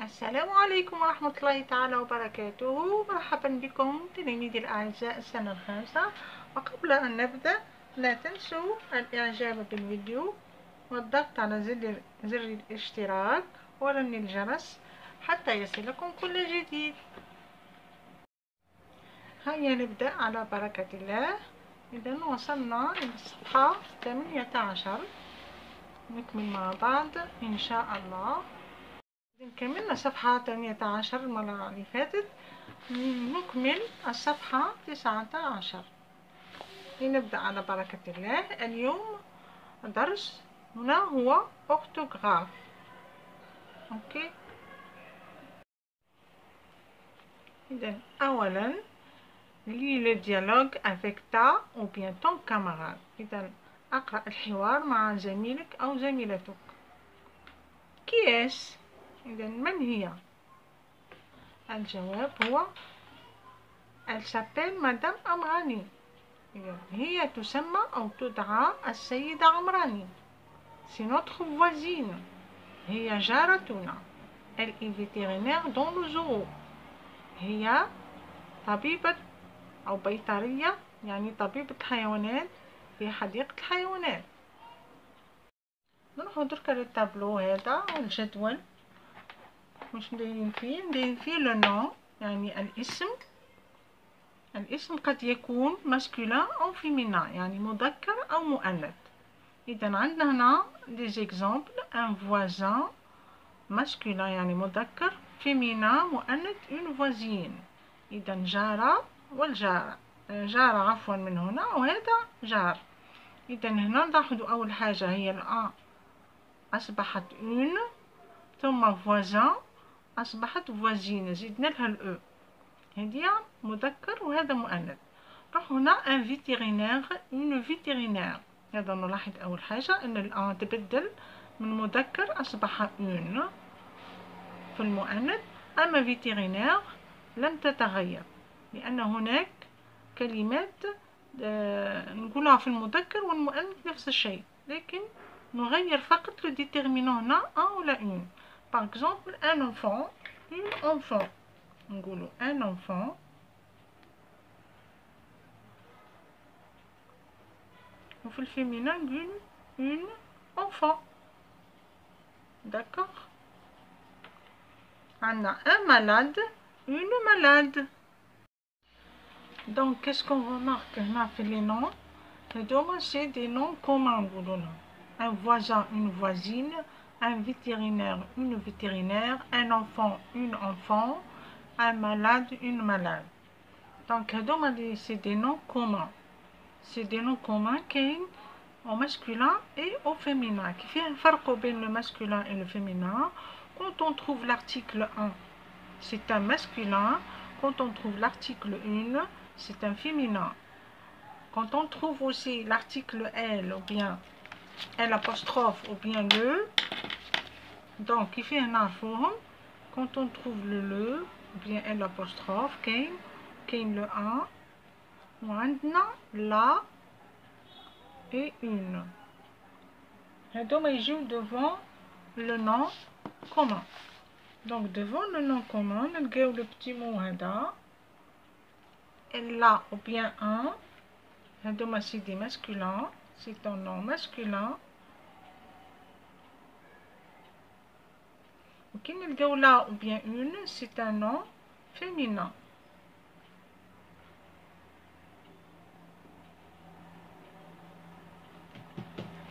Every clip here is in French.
السلام عليكم ورحمة الله تعالى وبركاته. مرحبا بكم تلاميذي الأعزاء السنة الخامسة. وقبل أن نبدأ لا تنسوا الإعجاب بالفيديو والضغط على زر الاشتراك ورن الجرس حتى يصلكم كل جديد. هيا نبدأ على بركة الله. إذا وصلنا إلى الصفحة 18، نكمل مع بعض إن شاء الله. كملنا صفحة 18 المرة اللي فاتت، نكمل الصفحة 19. لنبدأ على بركة الله. اليوم درس هنا هو أورثوغراف. أوكي. إذا أولا lis le dialogue avec ta ou bien ton camarade. إذا أقرأ الحوار مع زميلك أو زميلتك. Qui est-ce؟ إذا من هي؟ الجواب هو Elle s'appelle Madame Amrani. إذا هي تسمى أو تدعى السيدة عمراني. C'est notre voisine. هي جارتنا. Elle est vétérinaire dans le zoo. هي طبيبة أو بيطرية، يعني طبيبة الحيوانات في حديقة الحيوانات. نروحو دركا للتابلو هذا الجدول. واش نديرين فيه؟ نديرين فيه لو نون، يعني الاسم. الاسم قد يكون ماسكولين او فيمينان، يعني مذكر او مؤنث. اذا عندنا هنا دي زيكزامبل: ان فوازان ماسكولين يعني مذكر، فيمينان مؤنث اون فوازين. اذا جارة والجارة، جارة عفوا من هنا وهذا جار. اذا هنا نلاحظوا اول حاجة هي الان اصبحت اون، ثم فوازان أصبحت فوازينة، زدنا لها الأو، هذه مذكر وهذا مؤنث. راح هنا ان فيتيرينير اون فيتيرينير. هذا نلاحظ أول حاجة أن الآن تبدل من مذكر أصبح اون في المؤنث، أما فيتيرينير لم تتغير، لأن هناك كلمات نقولها في المذكر والمؤنث نفس الشيء، لكن نغير فقط لو ديتيرمينون هنا ان ولا اون. Par exemple, un enfant, une enfant. نقولوا un enfant. وفي الفيمينين نقول une enfant. D'accord. عندنا un malade, une malade. Donc, qu'est-ce qu'on remarque هنا في les noms؟ هذوما c'est des noms communs نقولوا لهم. Un voisin, une voisine. Un vétérinaire, une vétérinaire, un enfant, une enfant, un malade, une malade. Donc, c'est des noms communs. C'est des noms communs qui au masculin et au féminin. Qui fait un farq entre le masculin et le féminin. Quand on trouve l'article 1, c'est un masculin. Quand on trouve l'article 1, c'est un féminin. Quand on trouve aussi l'article L, ou bien L apostrophe, ou bien le, donc il fait un info. Quand on trouve le ou bien l'apostrophe, qu'est le 1, on a la et une. Et donc il joue devant le nom commun. Donc devant le nom commun, on a le petit mot hada, la ou bien un. Et donc c'est des masculins, c'est un nom masculin. Qui nous là ou bien une, c'est un nom féminin.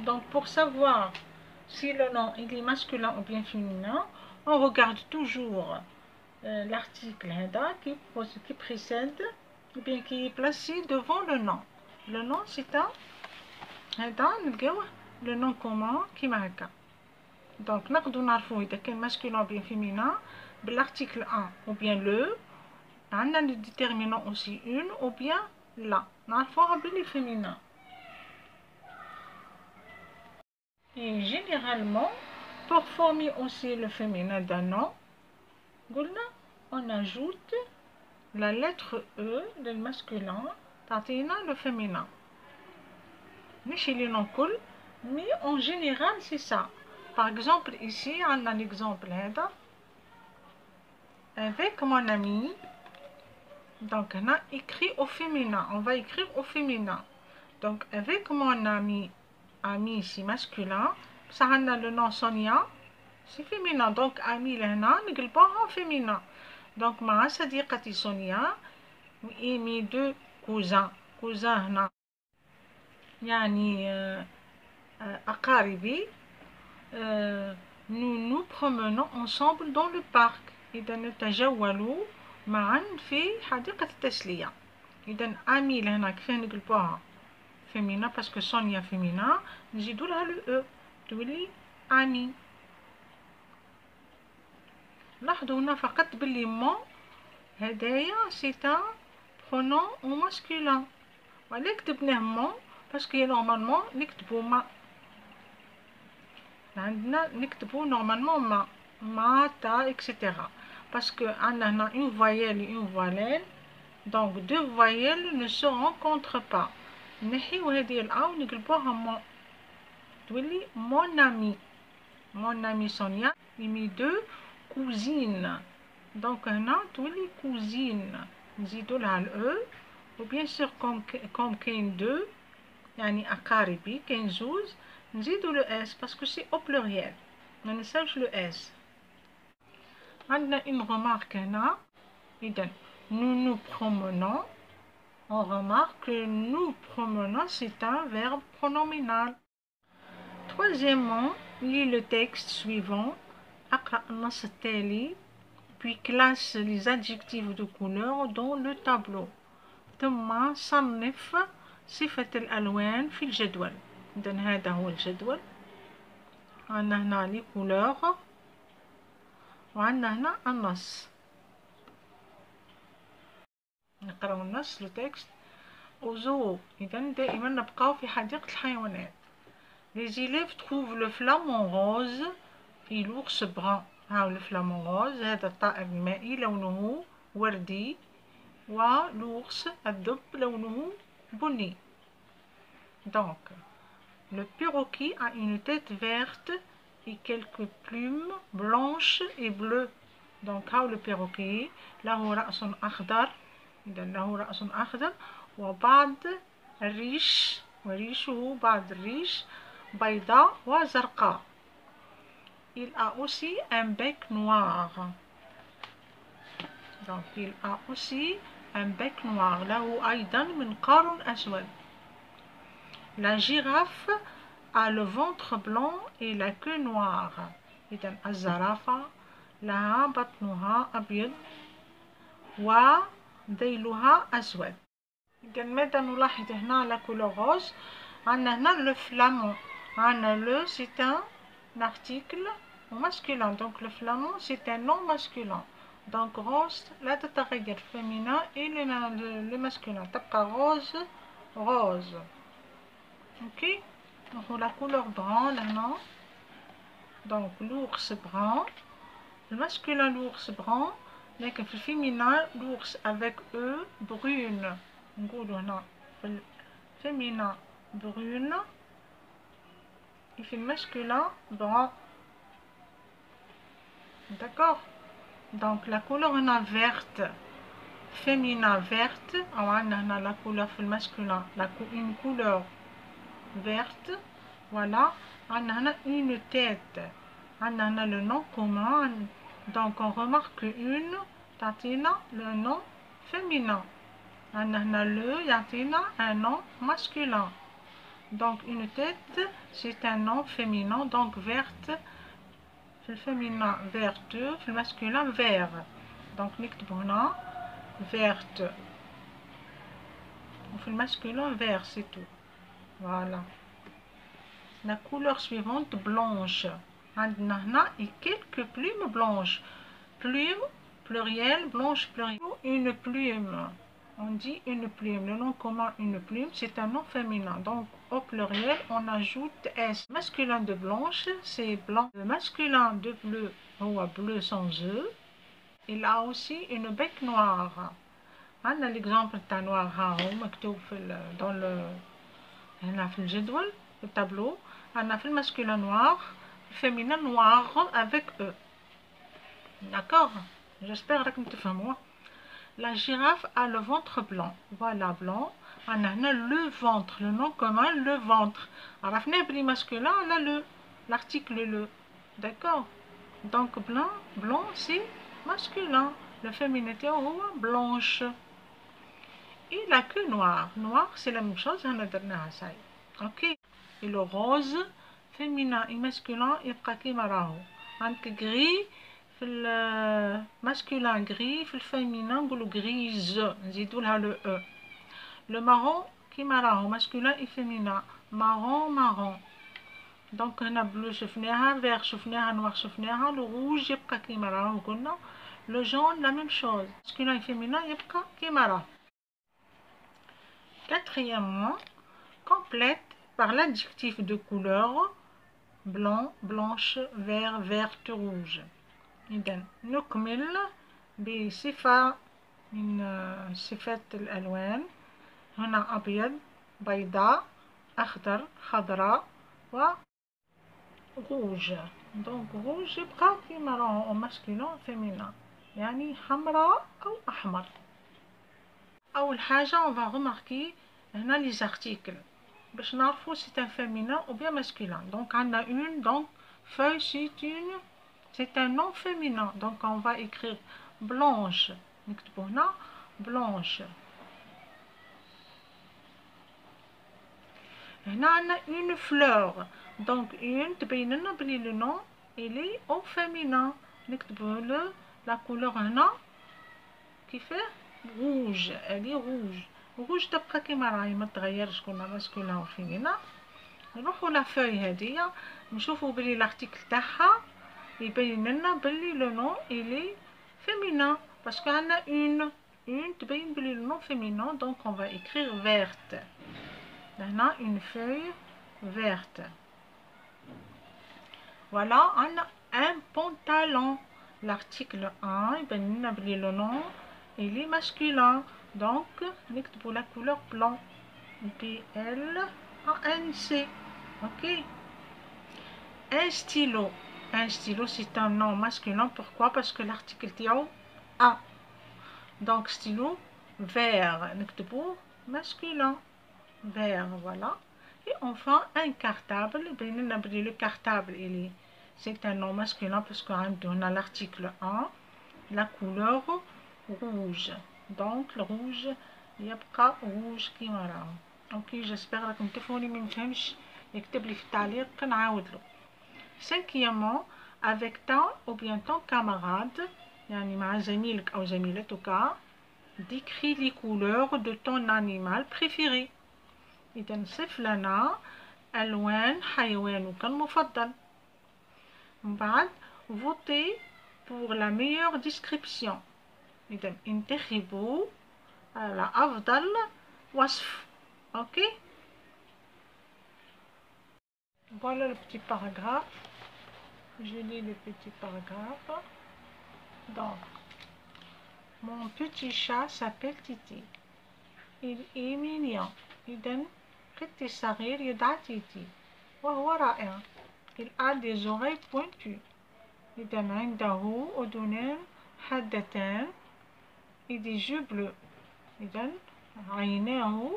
Donc pour savoir si le nom il est masculin ou bien féminin, on regarde toujours l'article qui précède ou bien qui est placé devant le nom. Le nom c'est le nom commun qui marque. Donc, نقدر نعرفو إذا كان masculin ou bien féminin بالarticle 1 ou bien le. عندنا le déterminant aussi une ou bien la. نعرفوها باللي féminin. Et généralement, pour former aussi le féminin d'un nom, on ajoute la lettre E du masculin تعطينا le féminin. ماشي لي نون كل، mais en général c'est ça. Par exemple, ici, on a l'exemple هذا avec mon ami. Donc on a écrit au féminin, on va écrire au féminin. Donc avec mon ami, ami ici masculin, ça a le nom Sonia, c'est féminin. Donc ami لهنا نقلبوها féminin. Donc مع صديقتي سونيا et mes deux cousins. cousins هنا يعني أقاربي. Nous nous promenons ensemble dans le parc. إذا نتجول معا في حديقة التسلية. إذا أمي لهنا كيف نقلبوها فيمينا باسكو سونيا فيمينا نزيدو لها لو أو تولي أمي. لاحظوا هنا فقط بلي مون هدايا سي ان برونون او ماسكولين ولا كتبناه مون باسكو نورمالمون نكتبو ما عندنا نكتبو نورمالمون ما تا اكسيتيرا باسكو عندنا هنا اون فويال et une voyelle donc deux voyelles ne se rencontrent pas. نحيو هذه الأ ونقلبوها مون تولي mon ami. mon ami Sonia et mes deux cousines. donc هنا تولي cousine نزيدو لها الأو و bien sûr comme كاين دو يعني أقاربي كاين زوز نزيدو لو اس باسكو سي au pluriel ما ننساوش لو اس. عندنا une remarque هنا. إذا nous nous promenons. On remarque que nous promenons, c'est un verbe pronominal. Troisièmement, lis le texte suivant. أقرأ النص التالي puis classe les adjectifs de couleur dans le tableau. ثم صنف صفة الألوان في الجدول. إذا هذا هو الجدول. عندنا هنا لي كولور وعندنا هنا النص. نقراو النص لو تكست. أوزو إذا دائما نبقاو في حديقة الحيوانات. Les élèves trouvent le flamant rose et l'ours brun. هاو الفلامون روز هذا الطائر المائي لونه وردي والأورس الدب لونه بني. Donc le perroquet a une tête verte et quelques plumes blanches et bleues. Donc هاو le perroquet له رأس أخضر. إذا له رأس أخضر وبعض الريش وريشه بعض الريش بيضاء وزرقاء. Il a aussi un bec noir. Donc il a aussi un bec noir. له أيضا منقار أسود. La girafe a le ventre blanc et la queue noire. إذا الزرافة لها بطنها أبيض وذيلها أسود. إذا ماذا نلاحظ هنا على كولور روز؟ عندنا هنا لو فلامون. عندنا لو سي ان article masculin. Donc le flamand c'est un nom masculin. Donc rose لا تتغير féminin et le masculin تبقى rose rose. Ok. Donc la couleur brun là. Donc l'ours brun. Le masculin l'ours brun. لكن في الفيمينا l'ours avec e brune. نقولو هنا في الفيمينا brune et في الماسculin brun. D'accord. Donc la couleur هنا verte féminin verte. أو عندنا هنا la couleur في الماسculin une couleur verte. Voilà. عندنا هنا une tête. عندنا هنا le nom commun. Donc on remarque que une تعطينا le nom féminin. عندنا هنا le يعطينا un nom masculin. Donc une tête c'est un nom féminin. Donc verte في الفيمينا verte في الماسculin vert. Donc نكتب هنا verte وفي الماسculin vert c'est tout. Voilà. La couleur suivante blanche. عندنا هنا et quelques plumes blanches. Plume pluriel, blanche pluriel. Une plume. On dit une plume. Le nom commun une plume c'est un nom féminin. Donc au pluriel on ajoute S. Masculin de blanche c'est blanc. Le masculin de bleu ou bleu sans E. Il a aussi une bec noire. On a l'exemple de noir هاو مكتوب في dans le هنا في الجدول le tableau. On a fait le masculin noir, le féminin noir avec E. D'accord. j'espère راكم تفهموا. La girafe a le ventre blanc. Voilà, blanc. On a le ventre, le nom commun, le ventre. عرفنا بلي masculin, on a le, l'article le. D'accord? Donc blanc, blanc c'est masculin. Le féminin هو blanche. Et la queue noire. Noir c'est la même chose, on a درناها ça. Ok? Et le rose, féminin et masculin, يبقى كيما راهو. عندك gris في الماسكولين gris، في الفيمينين نقولوا grise، نزيدوا لها لو او. لو مارون كيما راهو ماسكولين اي فيمينين، مارون مارون. دونك هنا بلو شفناها، فيغ شفناها، نوار شفناها، لو روج يبقى كيما راهو قلنا، لو جون لا ميم شوز، ماسكولين اي فيمينين يبقى كيما راهو. Quatrièmement, complète par l'adjectif de couleur blanc, blanche, vert, verte, rouge. إذن نكمل بصفة من صفات الألوان. هنا أبيض، بيضاء، أخضر، خضراء، و روج. دونك روج يبقى كيما راهو ماسكولين فيمينين، يعني حمراء أو أحمر. أول حاجة on va remarquer هنا les articles باش نعرفو c'est un féminin ou bien masculin. Donc عندنا une, donc feuille c'est un nom féminin, donc on va écrire blanche. نكتبو هنا blanche. هنا عندنا une fleur, donc une تبين لنا بلي le nom il est au féminin. نكتبو la couleur هنا كيفاه rouge، elle est rouge. rouge تبقى كيما راهي ما تغيرش، كنا ماسكولين و فيمينين. نروحو لا فوي هادية نشوفو بلي لارتيكل تاعها يبين لنا بلي لو نون إلي فيمينين، باسكو عندنا اون تبين بلي لو نون فيمينين. دونك اون فا إكريغ فيرت. هنا اون فوي فيرت. فوالا عندنا ان بونطالون، l'article 1 يبين لنا بلي لو نون il est masculin. Donc نكتبو la couleur blanc، B-L-A-N-C. Ok. Un stylo. Un stylo c'est un nom masculin. Pourquoi? Parce que l'article تاعو A. Donc stylo vert نكتبو masculin vert. Voilà. Et enfin un cartable. يبين لنا بلي le cartable c'est un nom masculin parce qu'on a l'article 1, la couleur rouge. Donc le rouge يبقى rouge كيما راهو. اوكي جيسبر راكم تفهموني. ما نفهمش يكتب لي في التعليق نعاود له. Cinquièmement, avec ton ou bien ton camarade، يعني مع زميلك أو زميلتك، décris les couleurs de ton animal préféré. إذا صف لنا ألوان حيوانك المفضل. من بعد votez pour la meilleure description. إذا انتخبوا على أفضل وصف. Ok. Voilà le petit paragraphe. Je lis le petit paragraphe. Donc, mon petit chat s'appelle Titi. Il est mignon. إذن قطي الصغير يدعى تيتي وهو رائع. Il a des oreilles pointues. إذن عنده أذنان حادتان. et des yeux bleus. إذن عيناه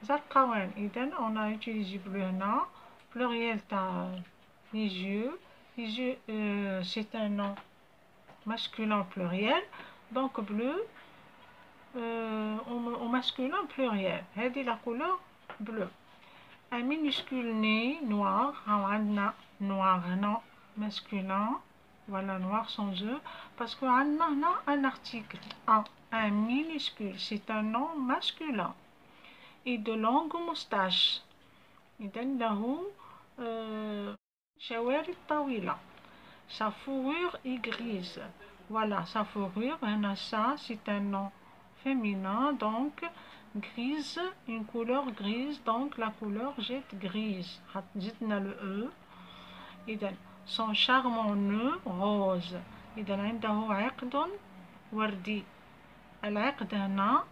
زرقاوان. إذن on a utilisé bleu هنا pluriel تاع les yeux. Les yeux c'est un nom masculin pluriel, donc bleu au masculin pluriel. هذه la couleur bleu. Un minuscule nez noir. عندنا noir هنا masculin. Voilà, noir sans E, parce qu'on a un article, un minuscule, c'est un nom masculin. Et de longues moustaches. إذن له شوارب طويلة. Sa fourrure est grise. Voilà, sa fourrure, ça c'est un nom féminin, donc grise, une couleur grise, donc la couleur jette grise. زدنا le E. إذن son charmant nœud rose. إذا عنده عقد وردي. العقد هنا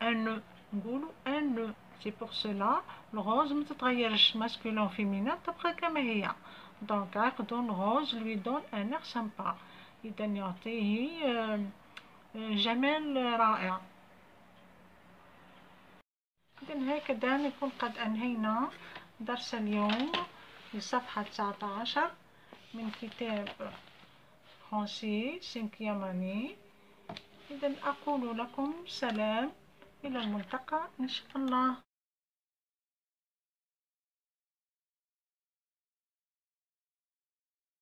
un nœud، نقولوا un nœud. c'est pour cela le rose ما تتغيرش masculin ou féminin، تبقى كما هي. donc عقد rose lui donne un air sympa. إذا يعطيه جمال رائع. إذا هكذا نكون قد أنهينا درس اليوم في صفحة 19 من كتاب فرنسي 5e année. إذا أقول لكم سلام، إلى الملتقى إن شاء الله.